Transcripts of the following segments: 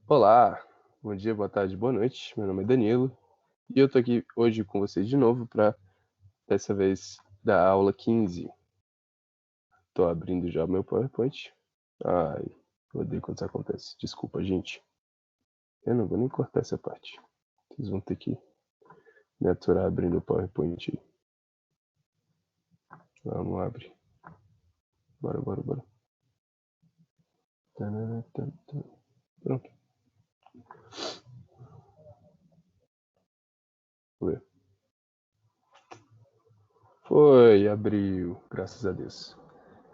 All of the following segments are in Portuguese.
Olá, bom dia, boa tarde, boa noite. Meu nome é Danilo e eu tô aqui hoje com vocês de novo para, dessa vez, dar a aula 15. Tô abrindo já o meu PowerPoint. Ai, eu odeio quando isso acontece. Desculpa, gente. Eu não vou nem cortar essa parte. Vocês vão ter que me aturar abrindo o PowerPoint aí. Vamos, abre. Bora, bora, bora. Pronto. Vou ver. Foi, abriu, graças a Deus.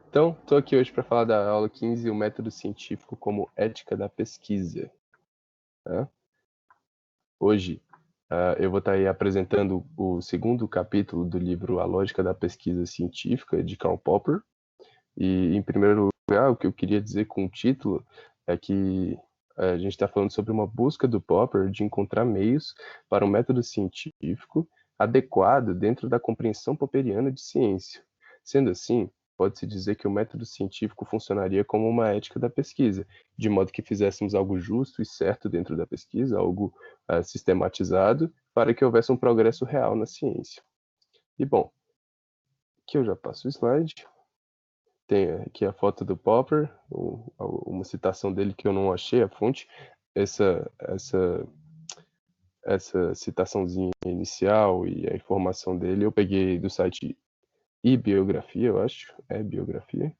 Então, estou aqui hoje para falar da aula 15, o método científico como ética da pesquisa. Tá? Hoje, eu vou estar aí apresentando o segundo capítulo do livro A Lógica da Pesquisa Científica, de Karl Popper. E, em primeiro lugar, o que eu queria dizer com o título é que a gente está falando sobre uma busca do Popper de encontrar meios para um método científico adequado dentro da compreensão popperiana de ciência. Sendo assim, pode-se dizer que o método científico funcionaria como uma ética da pesquisa, de modo que fizéssemos algo justo e certo dentro da pesquisa, algo sistematizado, para que houvesse um progresso real na ciência. E bom, aqui eu já passo o slide. Tem aqui a foto do Popper, uma citação dele que eu não achei a fonte. Essa citaçãozinha inicial e a informação dele eu peguei do site eBiografia, eu acho. É biografia.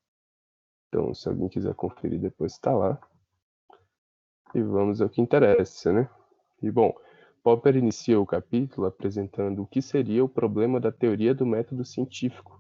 Então, se alguém quiser conferir depois, está lá. E vamos ao que interessa, né? E bom, Popper inicia o capítulo apresentando o que seria o problema da teoria do método científico.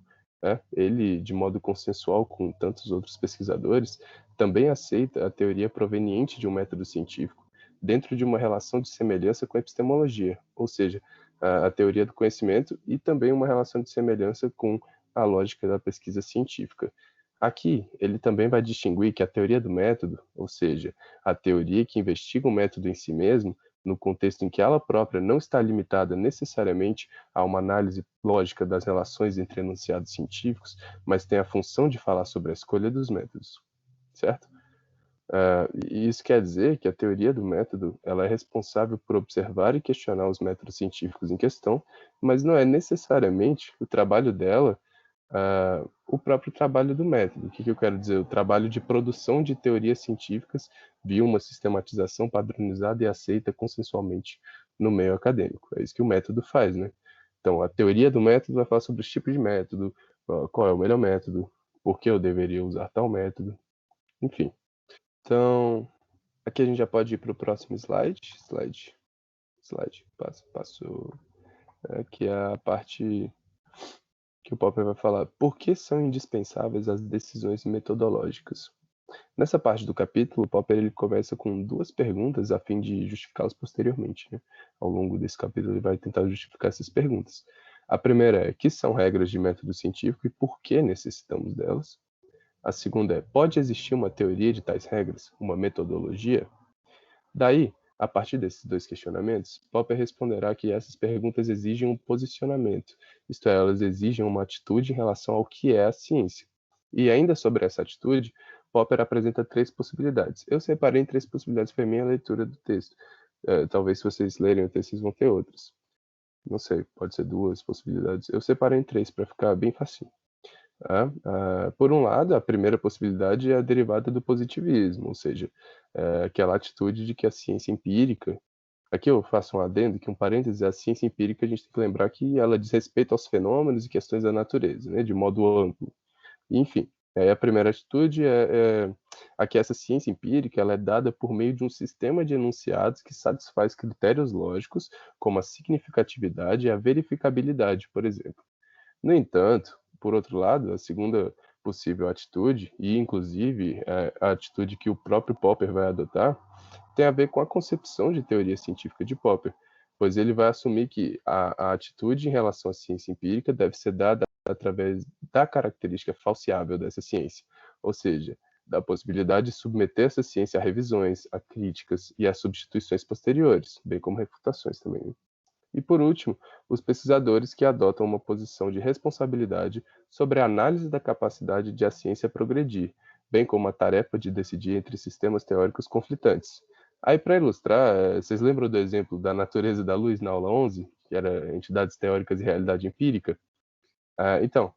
Ele, de modo consensual com tantos outros pesquisadores, também aceita a teoria proveniente de um método científico, dentro de uma relação de semelhança com a epistemologia, ou seja, a teoria do conhecimento e também uma relação de semelhança com a lógica da pesquisa científica. Aqui, ele também vai distinguir que a teoria do método, ou seja, a teoria que investiga o método em si mesmo, no contexto em que ela própria não está limitada necessariamente a uma análise lógica das relações entre enunciados científicos, mas tem a função de falar sobre a escolha dos métodos, certo? E isso quer dizer que a teoria do método ela é responsável por observar e questionar os métodos científicos em questão, mas não é necessariamente o trabalho dela o próprio trabalho do método. O que eu quero dizer? O trabalho de produção de teorias científicas via uma sistematização padronizada e aceita consensualmente no meio acadêmico. É isso que o método faz, né? Então, a teoria do método vai falar sobre os tipos de método, qual é o melhor método, por que eu deveria usar tal método, enfim. Então, aqui a gente já pode ir para o próximo slide. Passo. Aqui é a parte que o Popper vai falar por que são indispensáveis as decisões metodológicas. Nessa parte do capítulo, o Popper ele começa com duas perguntas a fim de justificá-las posteriormente. Né? Ao longo desse capítulo, ele vai tentar justificar essas perguntas. A primeira é: que são regras de método científico e por que necessitamos delas? A segunda é: pode existir uma teoria de tais regras, uma metodologia? Daí, a partir desses dois questionamentos, Popper responderá que essas perguntas exigem um posicionamento, isto é, elas exigem uma atitude em relação ao que é a ciência. E ainda sobre essa atitude, Popper apresenta três possibilidades. Eu separei em três possibilidades para minha leitura do texto. Talvez se vocês lerem o texto, vocês vão ter outras. Não sei, pode ser duas possibilidades. Eu separei em três para ficar bem facinho. Por um lado, a primeira possibilidade é a derivada do positivismo, ou seja, aquela atitude de que a ciência empírica, aqui eu faço um adendo, que um parêntese, a ciência empírica a gente tem que lembrar que ela diz respeito aos fenômenos e questões da natureza, né, de modo amplo. Enfim, a primeira atitude é a que essa ciência empírica ela é dada por meio de um sistema de enunciados que satisfaz critérios lógicos, como a significatividade e a verificabilidade, por exemplo. No entanto, por outro lado, a segunda possível atitude, e inclusive a atitude que o próprio Popper vai adotar, tem a ver com a concepção de teoria científica de Popper, pois ele vai assumir que a atitude em relação à ciência empírica deve ser dada através da característica falseável dessa ciência, ou seja, da possibilidade de submeter essa ciência a revisões, a críticas e a substituições posteriores, bem como refutações também. E, por último, os pesquisadores que adotam uma posição de responsabilidade sobre a análise da capacidade de a ciência progredir, bem como a tarefa de decidir entre sistemas teóricos conflitantes. Aí, para ilustrar, vocês lembram do exemplo da natureza da luz na aula 11, que era entidades teóricas e realidade empírica? Então,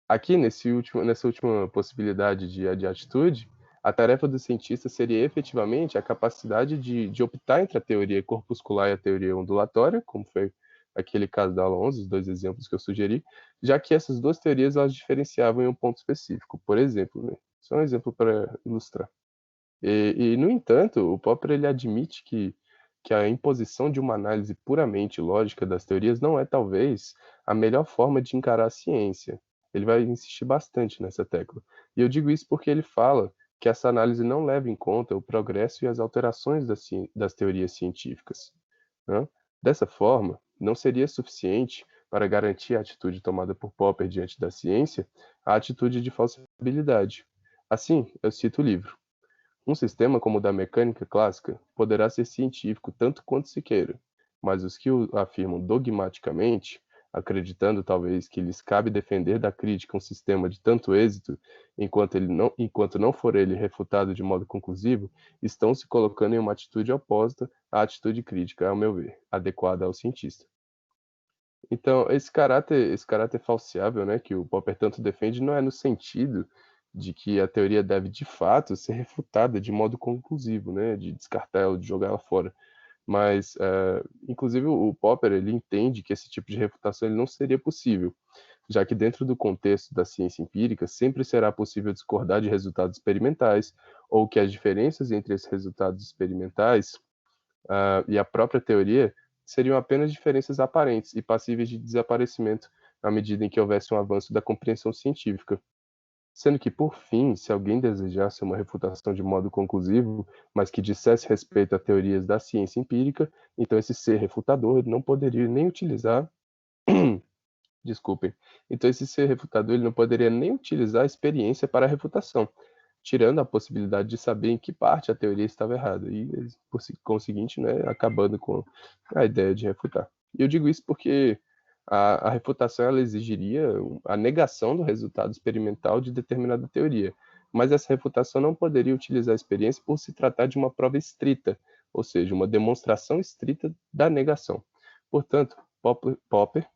aqui nessa última possibilidade de atitude, a tarefa do cientista seria efetivamente a capacidade de optar entre a teoria corpuscular e a teoria ondulatória, como foi aquele caso da aula 11, os dois exemplos que eu sugeri, já que essas duas teorias elas diferenciavam em um ponto específico. Por exemplo, né? Só um exemplo para ilustrar. No entanto, o Popper ele admite que a imposição de uma análise puramente lógica das teorias não é, talvez, a melhor forma de encarar a ciência. Ele vai insistir bastante nessa tecla. E eu digo isso porque ele fala que essa análise não leva em conta o progresso e as alterações das teorias científicas, né? Dessa forma, não seria suficiente para garantir a atitude tomada por Popper diante da ciência, a atitude de falsificabilidade. Assim, eu cito o livro. Um sistema como o da mecânica clássica poderá ser científico tanto quanto se queira, mas os que o afirmam dogmaticamente, acreditando talvez que lhes cabe defender da crítica um sistema de tanto êxito, enquanto não for ele refutado de modo conclusivo, estão se colocando em uma atitude oposta à atitude crítica, ao meu ver, adequada ao cientista. Então, esse caráter falseável, né, que o Popper tanto defende, não é no sentido de que a teoria deve, de fato, ser refutada de modo conclusivo, né, de descartar ela, de jogar ela fora. Mas, inclusive, o Popper ele entende que esse tipo de refutação ele não seria possível, já que dentro do contexto da ciência empírica sempre será possível discordar de resultados experimentais, ou que as diferenças entre esses resultados experimentais e a própria teoria seriam apenas diferenças aparentes e passíveis de desaparecimento à medida em que houvesse um avanço da compreensão científica. Sendo que, por fim, se alguém desejasse uma refutação de modo conclusivo, mas que dissesse respeito a teorias da ciência empírica, então esse ser refutador não poderia nem utilizar desculpem. Então esse ser refutador ele não poderia nem utilizar a experiência para a refutação, tirando a possibilidade de saber em que parte a teoria estava errada e, por conseguinte, né, acabando com a ideia de refutar. E eu digo isso porque a refutação ela exigiria a negação do resultado experimental de determinada teoria, mas essa refutação não poderia utilizar a experiência por se tratar de uma prova estrita, ou seja, uma demonstração estrita da negação. Portanto, Popper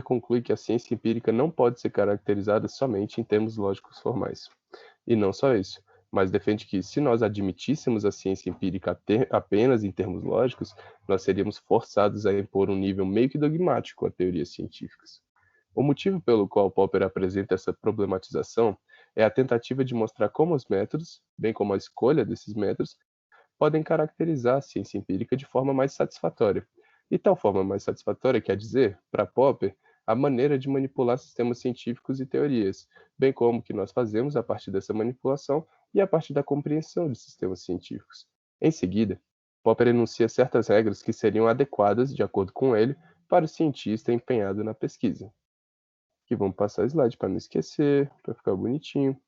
conclui que a ciência empírica não pode ser caracterizada somente em termos lógicos formais. E não só isso, mas defende que, se nós admitíssemos a ciência empírica apenas em termos lógicos, nós seríamos forçados a impor um nível meio que dogmático a teorias científicas. O motivo pelo qual Popper apresenta essa problematização é a tentativa de mostrar como os métodos, bem como a escolha desses métodos, podem caracterizar a ciência empírica de forma mais satisfatória. E tal forma mais satisfatória quer dizer, para Popper, a maneira de manipular sistemas científicos e teorias, bem como que nós fazemos a partir dessa manipulação e a partir da compreensão de sistemas científicos. Em seguida, Popper enuncia certas regras que seriam adequadas, de acordo com ele, para o cientista empenhado na pesquisa. Aqui vamos passar o slide para não esquecer, para ficar bonitinho.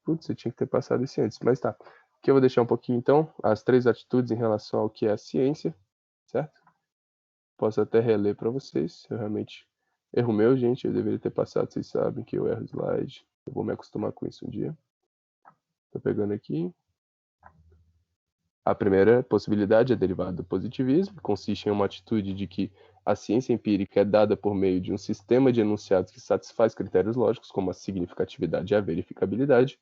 Putz, eu tinha que ter passado isso antes, mas tá. Aqui eu vou deixar um pouquinho, então, as 3 atitudes em relação ao que é a ciência, certo? Posso até reler para vocês, eu realmente... Erro meu, gente, eu deveria ter passado, vocês sabem que eu erro slide. Eu vou me acostumar com isso um dia. Tô pegando aqui. A primeira possibilidade é derivada do positivismo, consiste em uma atitude de que a ciência empírica é dada por meio de um sistema de enunciados que satisfaz critérios lógicos, como a significatividade e a verificabilidade.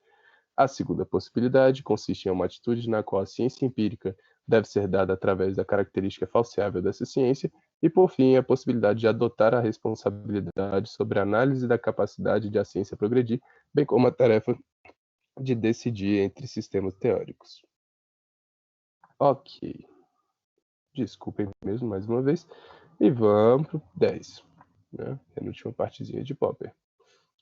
A segunda possibilidade consiste em uma atitude na qual a ciência empírica deve ser dada através da característica falseável dessa ciência, e, por fim, a possibilidade de adotar a responsabilidade sobre a análise da capacidade de a ciência progredir, bem como a tarefa de decidir entre sistemas teóricos. Ok. Desculpem mesmo, mais uma vez. E vamos para o 10, né? Penúltima partezinha de Popper.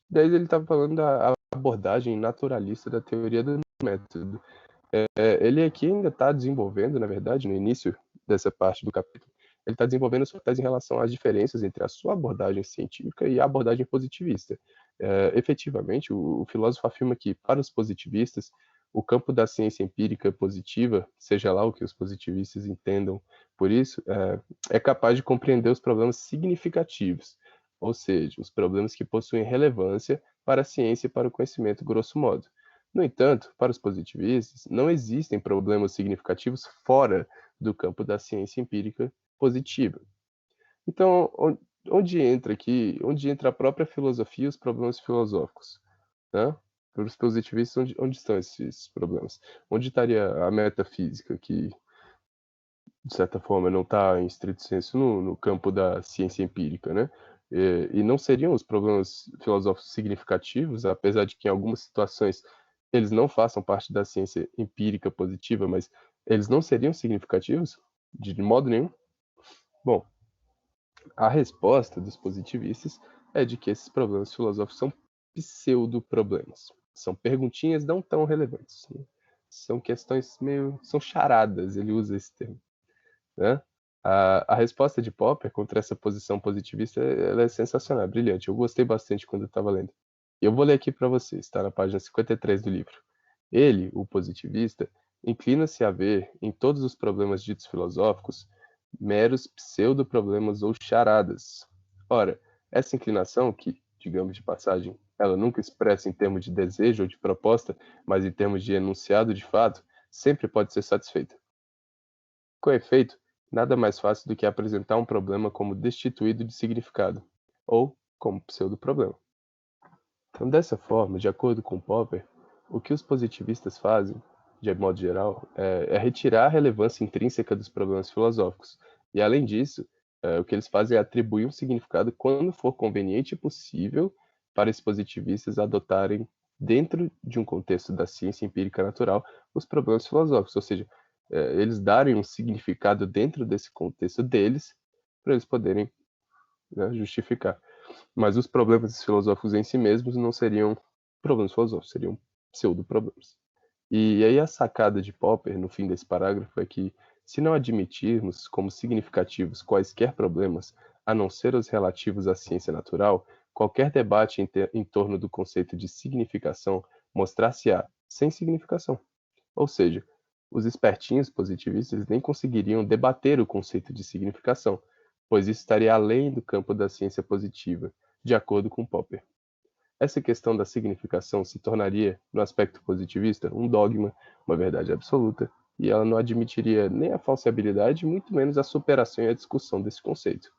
10 ele estava falando da abordagem naturalista da teoria do método. Ele aqui ainda está desenvolvendo, na verdade, no início dessa parte do capítulo, ele está desenvolvendo sua tese em relação às diferenças entre a sua abordagem científica e a abordagem positivista. Efetivamente, o filósofo afirma que, para os positivistas, o campo da ciência empírica positiva, seja lá o que os positivistas entendam por isso, é capaz de compreender os problemas significativos, ou seja, os problemas que possuem relevância para a ciência e para o conhecimento, grosso modo. No entanto, para os positivistas, não existem problemas significativos fora do campo da ciência empírica positiva. Então, onde entra a própria filosofia e os problemas filosóficos, né? Para os positivistas, onde estão esses problemas? Onde estaria a metafísica, que, de certa forma, não está em estrito senso no campo da ciência empírica, né? E não seriam os problemas filosóficos significativos, apesar de que em algumas situações eles não façam parte da ciência empírica positiva, mas eles não seriam significativos de modo nenhum? Bom, a resposta dos positivistas é de que esses problemas filosóficos são pseudo-problemas. São perguntinhas não tão relevantes, né? São questões meio... são charadas, ele usa esse termo, né? A resposta de Popper contra essa posição positivista ela é sensacional, é brilhante. Eu gostei bastante quando eu estava lendo. E eu vou ler aqui para vocês, está na página 53 do livro. Ele, o positivista, inclina-se a ver em todos os problemas ditos filosóficos meros pseudo-problemas ou charadas. Ora, essa inclinação, que, digamos de passagem, ela nunca expressa em termos de desejo ou de proposta, mas em termos de enunciado de fato, sempre pode ser satisfeita. Com efeito, nada mais fácil do que apresentar um problema como destituído de significado, ou como pseudo-problema. Então, dessa forma, de acordo com Popper, o que os positivistas fazem, de modo geral, é retirar a relevância intrínseca dos problemas filosóficos. E, além disso, o que eles fazem é atribuir um significado quando for conveniente e possível para os positivistas adotarem, dentro de um contexto da ciência empírica natural, os problemas filosóficos. Ou seja, eles darem um significado dentro desse contexto deles, para eles poderem, né, justificar. Mas os problemas filosóficos em si mesmos não seriam problemas filosóficos, seriam pseudo-problemas. E aí a sacada de Popper, no fim desse parágrafo, é que, se não admitirmos como significativos quaisquer problemas, a não ser os relativos à ciência natural, qualquer debate em torno do conceito de significação mostrar-se-á sem significação. Ou seja, os espertinhos positivistas nem conseguiriam debater o conceito de significação, pois isso estaria além do campo da ciência positiva, de acordo com Popper. Essa questão da significação se tornaria, no aspecto positivista, um dogma, uma verdade absoluta, e ela não admitiria nem a falseabilidade, muito menos a superação e a discussão desse conceito.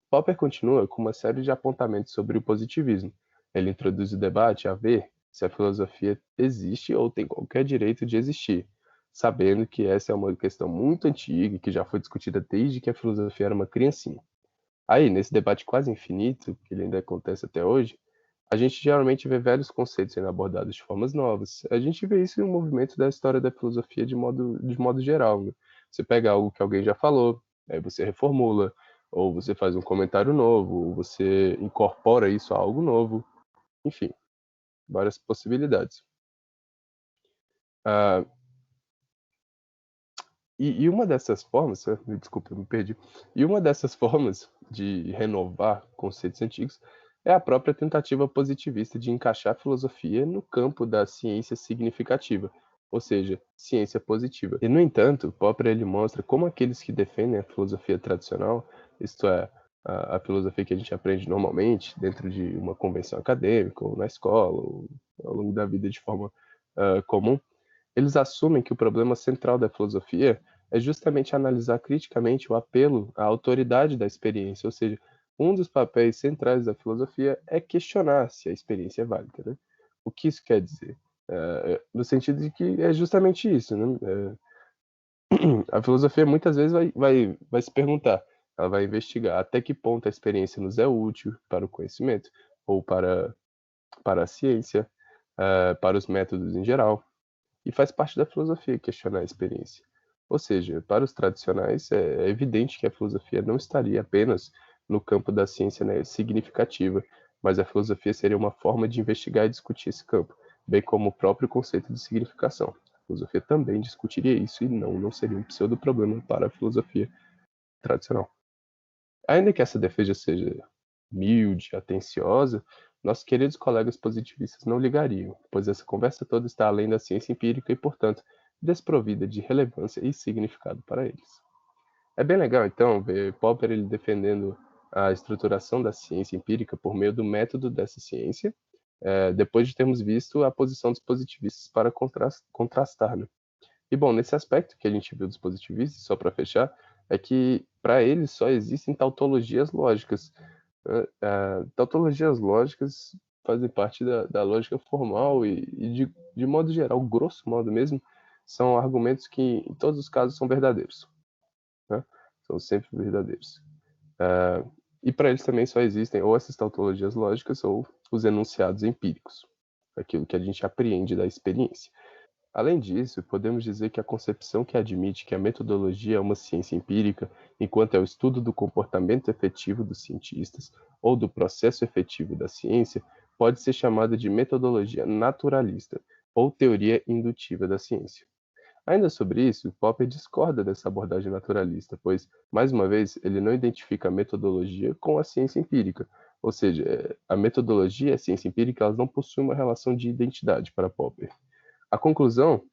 Popper continua com uma série de apontamentos sobre o positivismo. Ele introduz o debate a ver se a filosofia existe ou tem qualquer direito de existir, sabendo que essa é uma questão muito antiga e que já foi discutida desde que a filosofia era uma criancinha. Aí, nesse debate quase infinito, que ele ainda acontece até hoje, a gente geralmente vê velhos conceitos sendo abordados de formas novas. A gente vê isso em um movimento da história da filosofia de modo geral, né? Você pega algo que alguém já falou, aí você reformula, ou você faz um comentário novo, ou você incorpora isso a algo novo. Enfim, várias possibilidades. Ah, e uma dessas formas, me desculpa, eu me perdi. E uma dessas formas de renovar conceitos antigos é a própria tentativa positivista de encaixar a filosofia no campo da ciência significativa, ou seja, ciência positiva. E, no entanto, Popper ele mostra como aqueles que defendem a filosofia tradicional, isto é, a filosofia que a gente aprende normalmente dentro de uma convenção acadêmica, ou na escola, ou ao longo da vida de forma comum, eles assumem que o problema central da filosofia é justamente analisar criticamente o apelo à autoridade da experiência, ou seja, um dos papéis centrais da filosofia é questionar se a experiência é válida, né? O que isso quer dizer? No sentido de que é justamente isso, né? A filosofia muitas vezes vai se perguntar, ela vai investigar até que ponto a experiência nos é útil para o conhecimento, ou para a ciência, para os métodos em geral. E faz parte da filosofia questionar a experiência. Ou seja, para os tradicionais, é evidente que a filosofia não estaria apenas no campo da ciência, né, significativa, mas a filosofia seria uma forma de investigar e discutir esse campo, bem como o próprio conceito de significação. A filosofia também discutiria isso e não seria um pseudo-problema para a filosofia tradicional. Ainda que essa defesa seja humilde, atenciosa, nossos queridos colegas positivistas não ligariam, pois essa conversa toda está além da ciência empírica e, portanto, desprovida de relevância e significado para eles. É bem legal, então, ver Popper ele defendendo a estruturação da ciência empírica por meio do método dessa ciência, depois de termos visto a posição dos positivistas para contrastar, né? E, bom, nesse aspecto que a gente viu dos positivistas, só para fechar, é que para eles só existem tautologias lógicas. Tautologias lógicas fazem parte da lógica formal e de modo geral, grosso modo mesmo, são argumentos que em todos os casos são verdadeiros, né? São sempre verdadeiros. E para eles também só existem ou essas tautologias lógicas ou os enunciados empíricos, aquilo que a gente apreende da experiência. Além disso, podemos dizer que a concepção que admite que a metodologia é uma ciência empírica, enquanto é o estudo do comportamento efetivo dos cientistas ou do processo efetivo da ciência, pode ser chamada de metodologia naturalista ou teoria indutiva da ciência. Ainda sobre isso, Popper discorda dessa abordagem naturalista, pois, mais uma vez, ele não identifica a metodologia com a ciência empírica. Ou seja, a metodologia e a ciência empírica elas não possuem uma relação de identidade para Popper. A conclusão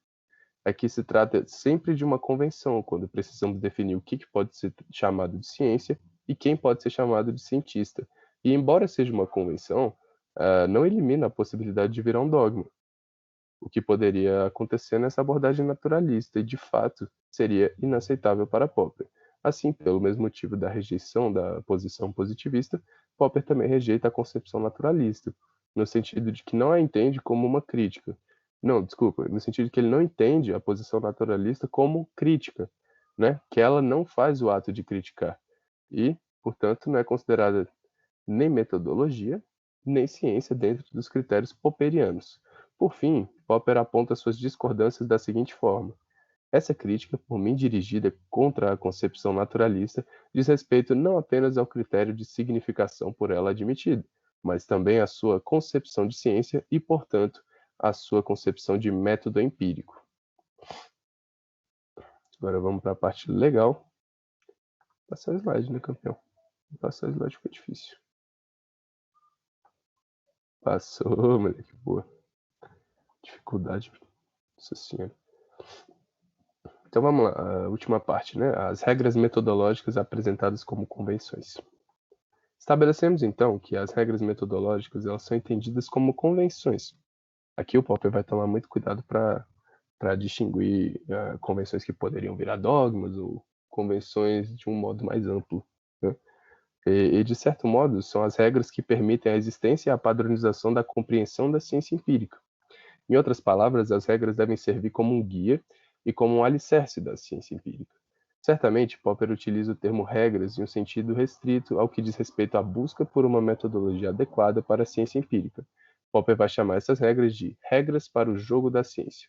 é que se trata sempre de uma convenção, quando precisamos definir o que pode ser chamado de ciência e quem pode ser chamado de cientista. E, embora seja uma convenção, não elimina a possibilidade de virar um dogma, o que poderia acontecer nessa abordagem naturalista e, de fato, seria inaceitável para Popper. Assim, pelo mesmo motivo da rejeição da posição positivista, Popper também rejeita a concepção naturalista, no sentido de que não a entende como uma crítica. Não, desculpa, no sentido de que ele não entende a posição naturalista como crítica, né? Que ela não faz o ato de criticar e, portanto, não é considerada nem metodologia, nem ciência dentro dos critérios popperianos. Por fim, Popper aponta suas discordâncias da seguinte forma: essa crítica, por mim dirigida contra a concepção naturalista, diz respeito não apenas ao critério de significação por ela admitido, mas também à sua concepção de ciência e, portanto, à sua concepção de método empírico. Agora vamos para a parte legal. Passar o slide, né, campeão? Passar o slide foi difícil. Passou, moleque, boa. Dificuldade, nossa senhora. Então vamos lá, a última parte, né? As regras metodológicas apresentadas como convenções. Estabelecemos então que as regras metodológicas elas são entendidas como convenções. Aqui o Popper vai tomar muito cuidado para distinguir convenções que poderiam virar dogmas ou convenções de um modo mais amplo, né? E, de certo modo, são as regras que permitem a existência e a padronização da compreensão da ciência empírica. Em outras palavras, as regras devem servir como um guia e como um alicerce da ciência empírica. Certamente, Popper utiliza o termo regras em um sentido restrito ao que diz respeito à busca por uma metodologia adequada para a ciência empírica. Popper vai chamar essas regras de regras para o jogo da ciência.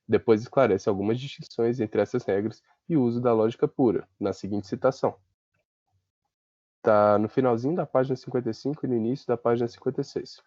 Depois esclarece algumas distinções entre essas regras e o uso da lógica pura, na seguinte citação. Está no finalzinho da página 55 e no início da página 56.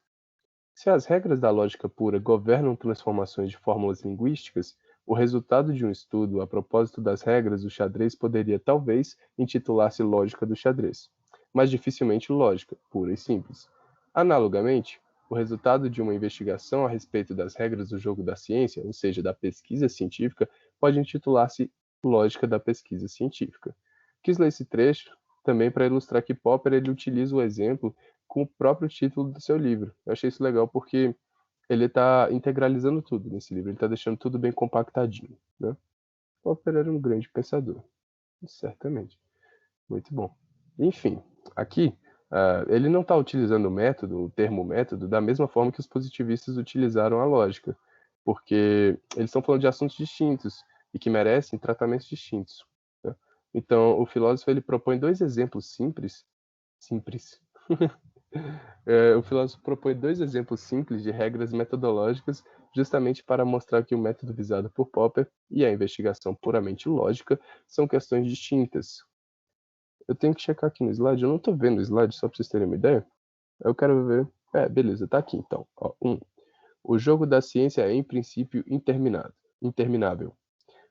Se as regras da lógica pura governam transformações de fórmulas linguísticas, o resultado de um estudo a propósito das regras do xadrez poderia talvez intitular-se lógica do xadrez, mas dificilmente lógica, pura e simples. Analogamente, o resultado de uma investigação a respeito das regras do jogo da ciência, ou seja, da pesquisa científica, pode intitular-se lógica da pesquisa científica. Quis ler esse trecho também para ilustrar que Popper ele utiliza o exemplo com o próprio título do seu livro. Eu achei isso legal porque ele está integralizando tudo nesse livro, ele está deixando tudo bem compactadinho, né? Popper era um grande pensador, certamente. Muito bom. Enfim, aqui ele não está utilizando o termo método, da mesma forma que os positivistas utilizaram a lógica, porque eles estão falando de assuntos distintos e que merecem tratamentos distintos, né? Então, o filósofo ele propõe dois exemplos simples. O filósofo propõe dois exemplos simples de regras metodológicas, justamente para mostrar que o método visado por Popper e a investigação puramente lógica são questões distintas. Eu tenho que checar aqui no slide, eu não estou vendo o slide, só para vocês terem uma ideia. Eu quero ver. Beleza, tá aqui então. Ó, 1. O jogo da ciência é, em princípio, interminável.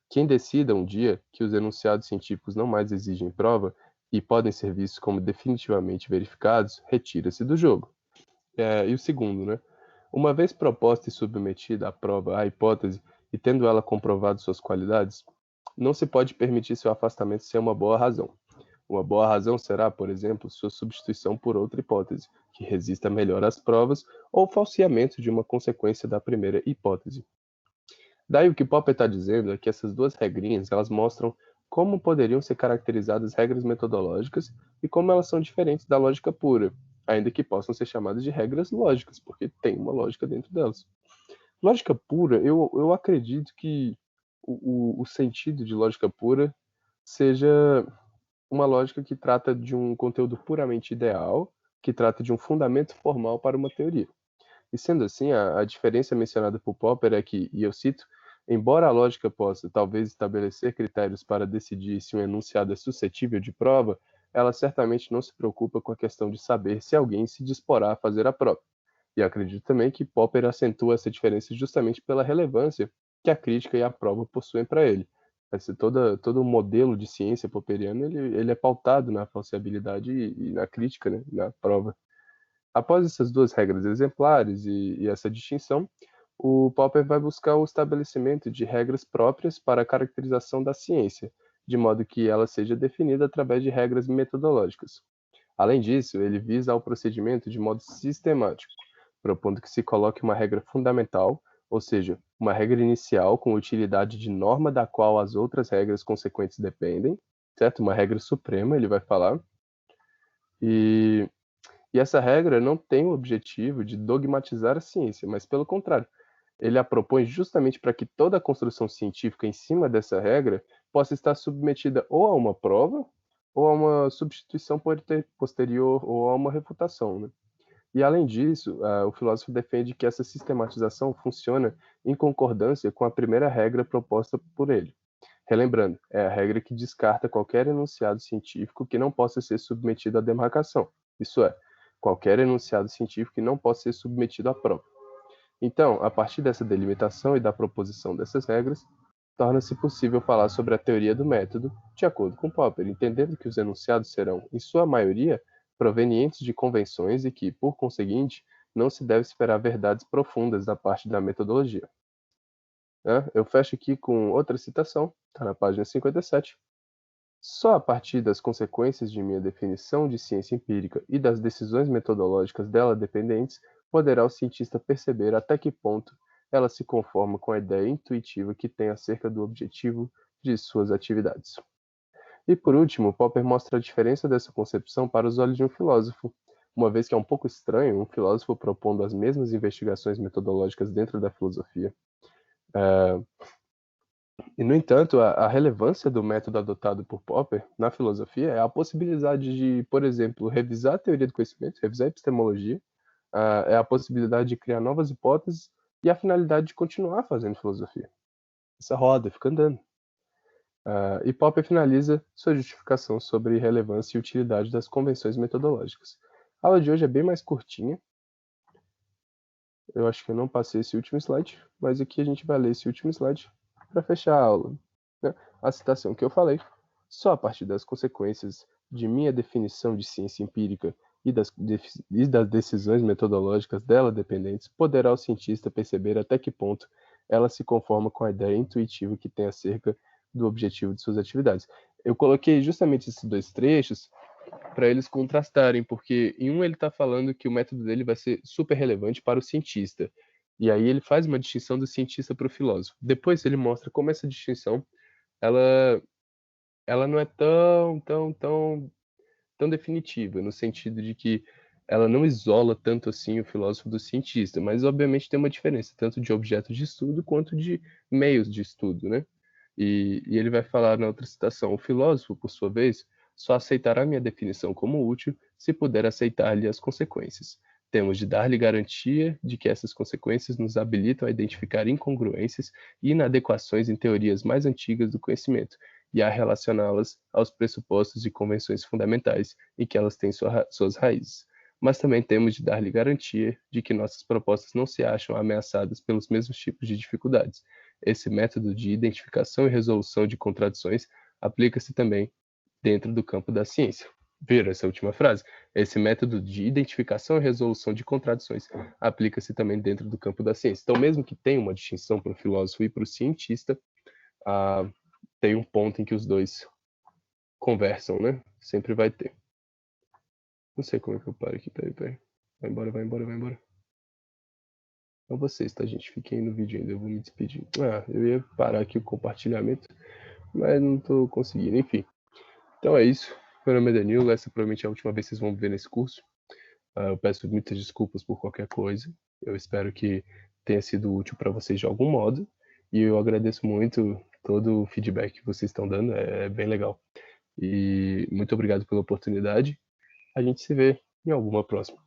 Quem decida um dia que os enunciados científicos não mais exigem prova, e podem ser vistos como definitivamente verificados, retira-se do jogo. E o segundo, né? Uma vez proposta e submetida à prova a hipótese e tendo ela comprovado suas qualidades, não se pode permitir seu afastamento sem uma boa razão. Uma boa razão será, por exemplo, sua substituição por outra hipótese, que resista melhor às provas, ou falseamento de uma consequência da primeira hipótese. Daí o que Popper está dizendo é que essas duas regrinhas elas mostram como poderiam ser caracterizadas regras metodológicas e como elas são diferentes da lógica pura, ainda que possam ser chamadas de regras lógicas, porque tem uma lógica dentro delas. Lógica pura, eu acredito que o sentido de lógica pura seja uma lógica que trata de um conteúdo puramente ideal, que trata de um fundamento formal para uma teoria. E sendo assim, a diferença mencionada por Popper é que, e eu cito, embora a lógica possa talvez estabelecer critérios para decidir se um enunciado é suscetível de prova, ela certamente não se preocupa com a questão de saber se alguém se disporá a fazer a prova. E acredito também que Popper acentua essa diferença justamente pela relevância que a crítica e a prova possuem para ele. Todo o modelo de ciência popperiano ele é pautado na falseabilidade e na crítica, né, na prova. Após essas duas regras exemplares e essa distinção, o Popper vai buscar o estabelecimento de regras próprias para a caracterização da ciência, de modo que ela seja definida através de regras metodológicas. Além disso, ele visa ao procedimento de modo sistemático, propondo que se coloque uma regra fundamental, ou seja, uma regra inicial com utilidade de norma da qual as outras regras consequentes dependem, certo? Uma regra suprema, ele vai falar. E essa regra não tem o objetivo de dogmatizar a ciência, mas pelo contrário, ele a propõe justamente para que toda a construção científica em cima dessa regra possa estar submetida ou a uma prova, ou a uma substituição posterior, ou a uma refutação, né? E além disso, o filósofo defende que essa sistematização funciona em concordância com a primeira regra proposta por ele. Relembrando, é a regra que descarta qualquer enunciado científico que não possa ser submetido à demarcação. Isso é, qualquer enunciado científico que não possa ser submetido à prova. Então, a partir dessa delimitação e da proposição dessas regras, torna-se possível falar sobre a teoria do método, de acordo com Popper, entendendo que os enunciados serão, em sua maioria, provenientes de convenções e que, por conseguinte, não se deve esperar verdades profundas da parte da metodologia. Eu fecho aqui com outra citação, está na página 57. Só a partir das consequências de minha definição de ciência empírica e das decisões metodológicas dela dependentes, poderá o cientista perceber até que ponto ela se conforma com a ideia intuitiva que tem acerca do objetivo de suas atividades. E por último, Popper mostra a diferença dessa concepção para os olhos de um filósofo, uma vez que é um pouco estranho um filósofo propondo as mesmas investigações metodológicas dentro da filosofia. E, no entanto, a relevância do método adotado por Popper na filosofia é a possibilidade de, por exemplo, revisar a teoria do conhecimento, revisar a epistemologia, é a possibilidade de criar novas hipóteses e a finalidade de continuar fazendo filosofia. Essa roda fica andando. E Popper finaliza sua justificação sobre relevância e utilidade das convenções metodológicas. A aula de hoje é bem mais curtinha. Eu acho que eu não passei esse último slide, mas aqui a gente vai ler esse último slide para fechar a aula. Né? A citação que eu falei, só a partir das consequências de minha definição de ciência empírica e das decisões metodológicas dela dependentes, poderá o cientista perceber até que ponto ela se conforma com a ideia intuitiva que tem acerca do objetivo de suas atividades. Eu coloquei justamente esses dois trechos para eles contrastarem, porque em um ele está falando que o método dele vai ser super relevante para o cientista, e aí ele faz uma distinção do cientista para o filósofo. Depois ele mostra como essa distinção ela, ela não é tão definitiva, no sentido de que ela não isola tanto assim o filósofo do cientista, mas obviamente tem uma diferença, tanto de objeto de estudo quanto de meios de estudo, né? E ele vai falar na outra citação: o filósofo, por sua vez, só aceitará minha definição como útil se puder aceitar-lhe as consequências. Temos de dar-lhe garantia de que essas consequências nos habilitam a identificar incongruências e inadequações em teorias mais antigas do conhecimento e a relacioná-las aos pressupostos e convenções fundamentais em que elas têm suas raízes. Mas também temos de dar-lhe garantia de que nossas propostas não se acham ameaçadas pelos mesmos tipos de dificuldades. Esse método de identificação e resolução de contradições aplica-se também dentro do campo da ciência. Viram essa última frase? Esse método de identificação e resolução de contradições aplica-se também dentro do campo da ciência. Então, mesmo que tenha uma distinção para o filósofo e para o cientista, tem um ponto em que os dois conversam, né? Sempre vai ter. Não sei como é que eu paro aqui. Peraí. Vai embora. Então vocês, tá, gente? Fiquem aí no vídeo ainda, eu vou me despedir. Eu ia parar aqui o compartilhamento, mas não tô conseguindo. Enfim. Então é isso. Meu nome é Danilo, essa provavelmente é a última vez que vocês vão ver nesse curso. Eu peço muitas desculpas por qualquer coisa. Eu espero que tenha sido útil para vocês de algum modo. E eu agradeço muito todo o feedback que vocês estão dando, é bem legal. E muito obrigado pela oportunidade. A gente se vê em alguma próxima.